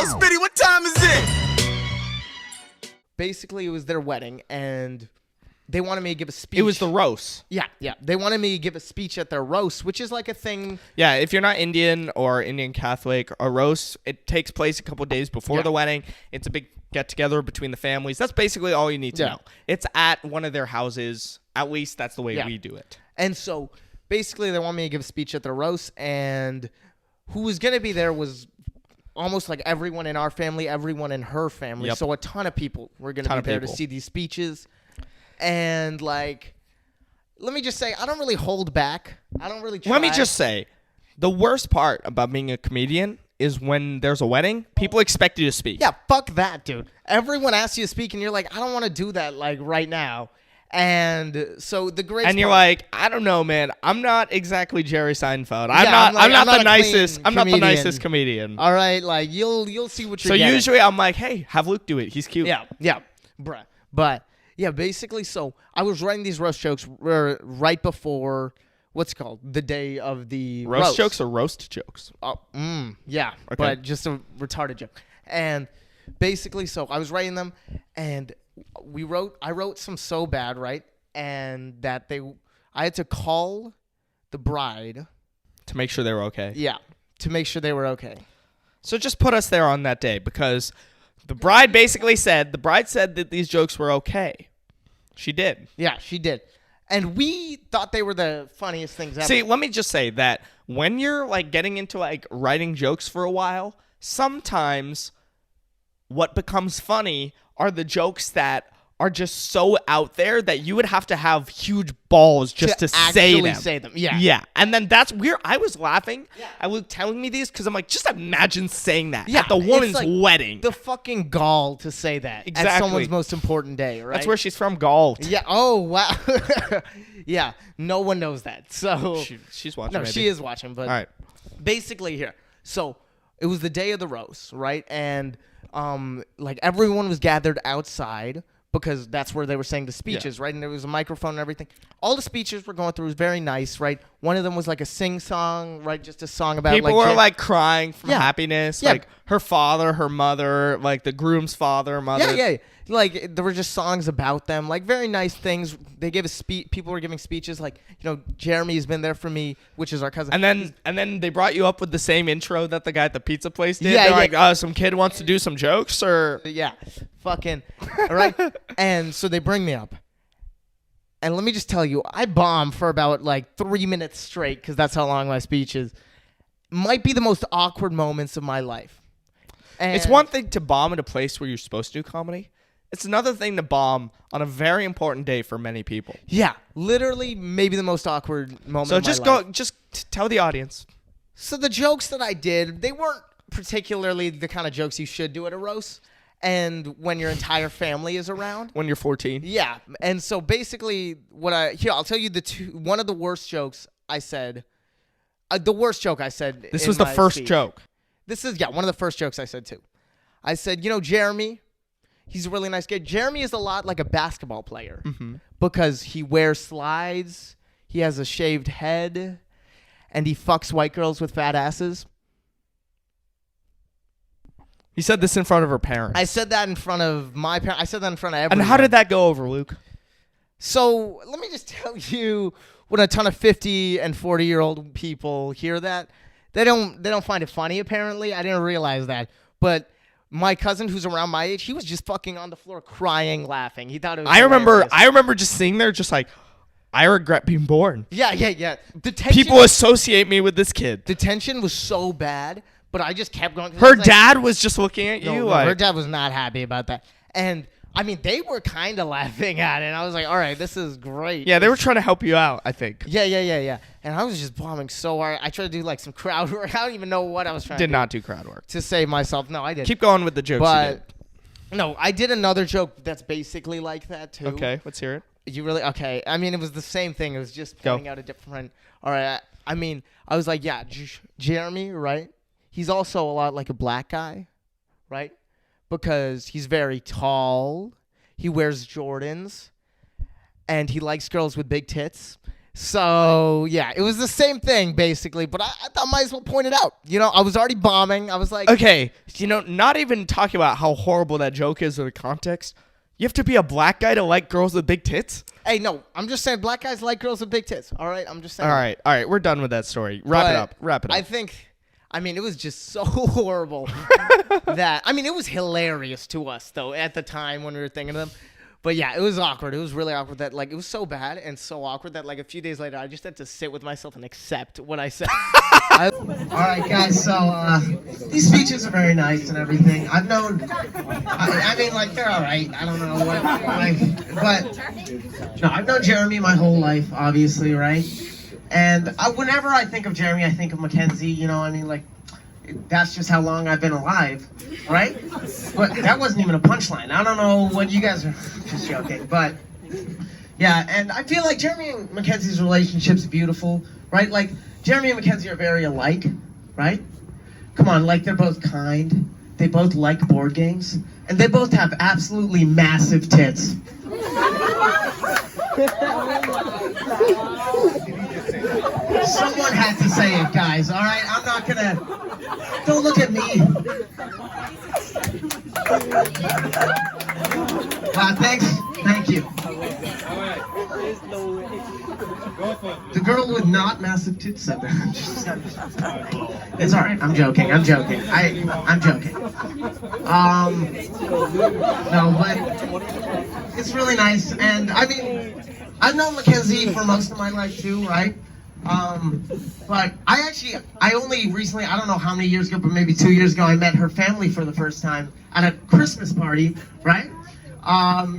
Spitty, what time is it? Basically, it was their wedding, and they wanted me to give a speech. It was the roast. Yeah. They wanted me to give a speech at their roast, which is like a thing. Yeah, if you're not Indian or Indian Catholic, a roast, it takes place a couple days before the wedding. It's a big get-together between the families. That's basically all you need to know. It's at one of their houses. At least that's the way we do it. And so, basically, they want me to give a speech at their roast, and who was going to be there was almost like everyone in our family, everyone in her family. Yep. So a ton of people were going to be there to see these speeches. And, like, let me just say, I don't really hold back. I don't really try. Let me just say, the worst part about being a comedian is when there's a wedding, people expect you to speak. Yeah, fuck that, dude. Everyone asks you to speak, and you're like, I don't want to do that, like, right now. And so the great And you're like, I don't know, man. I'm not exactly Jerry Seinfeld. I'm Yeah, not the a nicest. clean I'm not the comedian. nicest comedian. All right, like you'll see what you're So getting. usually I'm like, hey, have Luke do it. He's cute. Yeah, bruh. But yeah, basically, so I was writing these roast jokes right before what's it called the day of the Roast jokes or roast jokes? Yeah, Okay. but just a retarded joke. And basically, so I was writing them, and I wrote some so bad, right? And that I had to call the bride To make sure they were okay. Yeah, to make sure they were okay. So just put us there on that day, because the bride said that these jokes were okay. She did. Yeah, she did. And we thought they were the funniest things ever. See, let me just say that when you're like getting into like writing jokes for a while, sometimes what becomes funny are the jokes that are just so out there that you would have to have huge balls just to say them. Yeah. Yeah. And then that's weird. I was laughing at Luke telling me these because I'm like, just imagine saying that at the woman's like wedding. The fucking gall to say that at Exactly. someone's most important day, right? That's where she's from, Galt. Yeah. Oh, wow. Yeah. No one knows that. So She's watching. no, maybe. she is watching. But All right. basically here. So it was the day of the roast, right? And like everyone was gathered outside, because that's where they were saying the speeches, right? And there was a microphone and everything. All the speeches we're going through was very nice, right? One of them was like a sing-song, right? Just a song about People were like crying from Yeah. happiness. Yeah. Like her father, her mother, like the groom's father, mother. Yeah. Like there were just songs about them, like very nice things. They gave a speech. People were giving speeches, like Jeremy's been there for me, which is our cousin. And then they brought you up with the same intro that the guy at the pizza place did. Yeah, They're yeah. like, some kid wants to do some jokes, or Yeah, fucking all right. And so they bring me up, and let me just tell you, I bombed for about like 3 minutes straight, because that's how long my speech is. Might be the most awkward moments of my life. And it's one thing to bomb at a place where you're supposed to do comedy. It's another thing to bomb on a very important day for many people. Yeah, literally, maybe the most awkward moment. So of my life. just tell the audience. So the jokes that I did, they weren't particularly the kind of jokes you should do at a roast, and when your entire family is around. When you're 14. Yeah, and so basically, I'll tell you one of the worst jokes I said. The worst joke I said. This in was the my first speech. joke. This is one of the first jokes I said too. I said, Jeremy, he's a really nice guy. Jeremy is a lot like a basketball player because he wears slides, he has a shaved head, and he fucks white girls with fat asses. You said this in front of her parents. I said that in front of my parents. I said that in front of everyone. And how did that go over, Luke? So let me just tell you, when a ton of 50 and 40-year-old people hear that, they don't find it funny. Apparently, I didn't realize that. But my cousin, who's around my age, he was just fucking on the floor, crying, laughing. He thought it was. I remember just sitting there, just like, I regret being born. Yeah. The tension, People associate me with this kid. The tension was so bad, but I just kept going. Her dad was just looking at you. No, like, her dad was not happy about that, and. I mean, they were kind of laughing at it. And I was like, all right, this is great. yeah, they were trying to help you out, I think. Yeah. And I was just bombing so hard. I tried to do like some crowd work. I don't even know what I was trying to do. Did not do crowd work. To save myself. No, I did. Keep going with the jokes you did. But no, I did another joke that's basically like that too. Okay, let's hear it. You really? Okay. I mean, it was the same thing. It was just pointing out a different. All right. I mean, I was like, yeah, Jeremy, right? He's also a lot like a black guy, right? Because he's very tall. He wears Jordans, and he likes girls with big tits. So yeah, it was the same thing basically, but I thought I might as well point it out. You know, I was already bombing. I was like, Okay, not even talking about how horrible that joke is or the context. You have to be a black guy to like girls with big tits? hey, no, I'm just saying black guys like girls with big tits. All right, I'm just saying. All right, we're done with that story. Wrap it up. I think, I mean, it was just so horrible that, I mean, it was hilarious to us though at the time when we were thinking of them. But yeah, it was awkward. It was really awkward that, like, it was so bad and so awkward that, like, a few days later, I just had to sit with myself and accept what I said. All right, guys. So these speeches are very nice and everything. I've known. I mean, like, they're all right. I don't know what, like, but no, I've known Jeremy my whole life, obviously, right? And whenever I think of Jeremy, I think of Mackenzie. You know, I mean, like, that's just how long I've been alive, right? But that wasn't even a punchline. I don't know what you guys are just joking, but yeah. And I feel like Jeremy and Mackenzie's relationship's beautiful, right? Like, Jeremy and Mackenzie are very alike, right? Come on, like, they're both kind, they both like board games, and they both have absolutely massive tits. Someone had to say it, guys, all right? I'm not gonna... Don't look at me. Thanks. Thank you. The girl with not massive tits said that. It's all right. I'm joking. I'm joking. No, but it's really nice. And I mean, I've known Mackenzie for most of my life too, right? But I only recently, I don't know how many years ago, but maybe 2 years ago, I met her family for the first time at a Christmas party, right?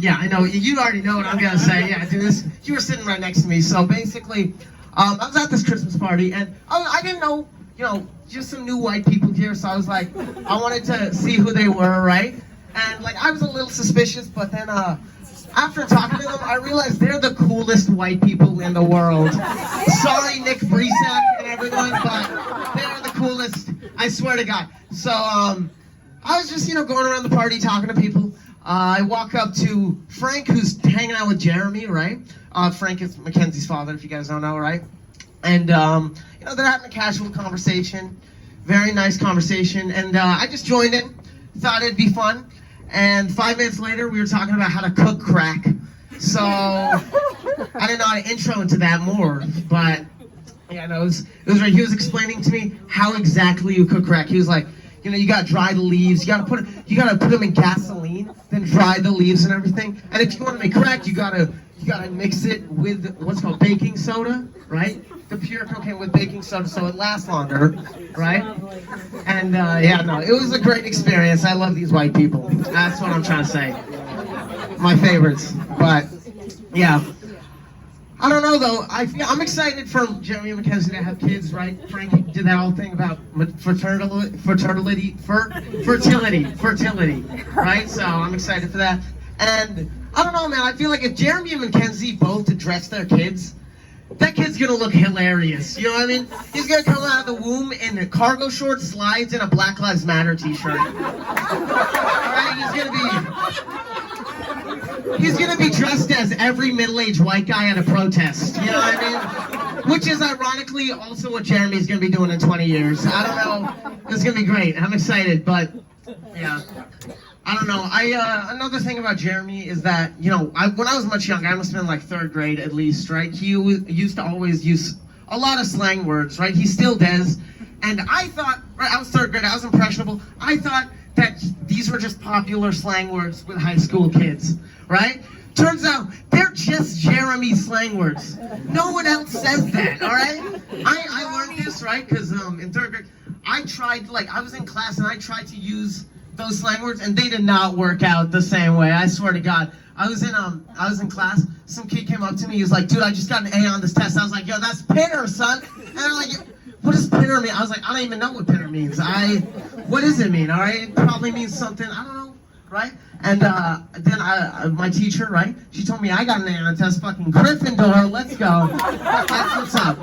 Yeah, I know, you already know what I'm gonna say. Yeah, dude, you were sitting right next to me. So basically, I was at this Christmas party, and I didn't know, just some new white people here, so I was like, I wanted to see who they were, right? And like, I was a little suspicious, but then, after talking to them, I realized they're the coolest white people in the world. Sorry, Nick Bresack and everyone, but they're the coolest, I swear to God. So, I was just, going around the party, talking to people. I walk up to Frank, who's hanging out with Jeremy, right? Frank is Mackenzie's father, if you guys don't know, right? And, they're having a casual conversation, very nice conversation, and I just joined in, thought it'd be fun. And 5 minutes later, we were talking about how to cook crack. So, I didn't know how to intro into that more, but, yeah, no, it was right. He was explaining to me how exactly you cook crack. He was like, you gotta dry the leaves, you gotta put them in gasoline, then dry the leaves and everything. And if you want to make crack, you gotta mix it with what's called baking soda, right? The pure cocaine with baking soda, so it lasts longer, right? And yeah, no, it was a great experience. I love these white people. That's what I'm trying to say. My favorites, but yeah. I don't know though. I'm excited for Jeremy and Mackenzie to have kids, right? Frank did that whole thing about fertility, right? So I'm excited for that. And I don't know, man. I feel like if Jeremy and Mackenzie both address their kids, that kid's gonna look hilarious. You know what I mean? He's gonna come out of the womb in cargo shorts, slides, and a Black Lives Matter t-shirt. Alright, he's gonna be dressed as every middle-aged white guy at a protest. You know what I mean? Which is ironically also what Jeremy's gonna be doing in 20 years. I don't know. It's gonna be great. I'm excited, but yeah. I don't know. Another thing about Jeremy is that, when I was much younger, I must have been like 3rd grade at least, right? He used to always use a lot of slang words, right? He still does. And I thought, right, I was 3rd grade, I was impressionable. I thought that these were just popular slang words with high school kids, right? Turns out they're just Jeremy slang words. No one else says that, all right? I learned this, right? Because in 3rd grade, I was in class and I tried to use those slang words, and they did not work out the same way. I swear to God. I was in class. Some kid came up to me. He was like, "Dude, I just got an A on this test." I was like, "Yo, that's pinner, son." And they're like, "What does pinner mean?" I was like, "I don't even know what pinner means. What does it mean? All right, it probably means something. I don't know, right?" And then my teacher, right? She told me I got an A on the test. Fucking Gryffindor. Let's go. That's what's up.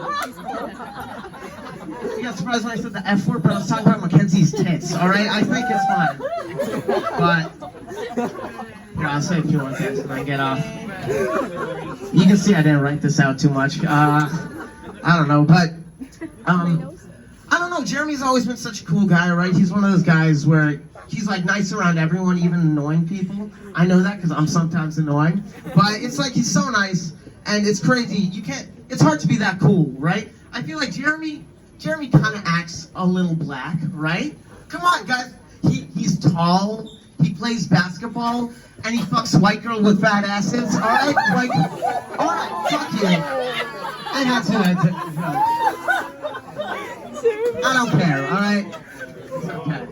You got surprised when I said the F word, but I was talking about Mackenzie's tits, alright? I think it's fine. But, I'll say a few more things and then get off. You can see I didn't write this out too much. I don't know, but I don't know. Jeremy's always been such a cool guy, right? He's one of those guys where he's like nice around everyone, even annoying people. I know that because I'm sometimes annoying, but it's like he's so nice, and it's crazy. You can't. It's hard to be that cool, right? I feel like Jeremy kind of acts a little black, right? Come on, guys. He's tall. He plays basketball, and he fucks white girl with fat asses. All right, like, all right, fuck you. I had to. I don't care. All right, it's okay.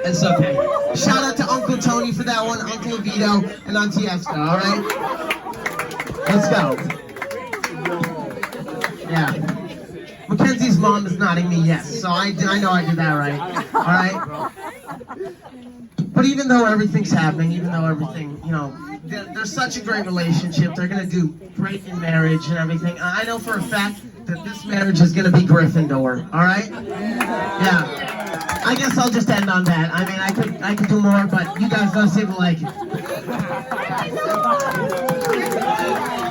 It's okay. Shout out to Uncle Tony for that one, Uncle Vito, and Auntie Esther. All right, let's go. Yeah. Mackenzie's mom is nodding me yes, so I know I did that right. All right. But even though everything's happening, even though everything, you know, they're such a great relationship. They're gonna do great in marriage and everything. I know for a fact that this marriage is gonna be Gryffindor. All right? Yeah. I guess I'll just end on that. I mean, I could do more, but you guys don't seem to like it.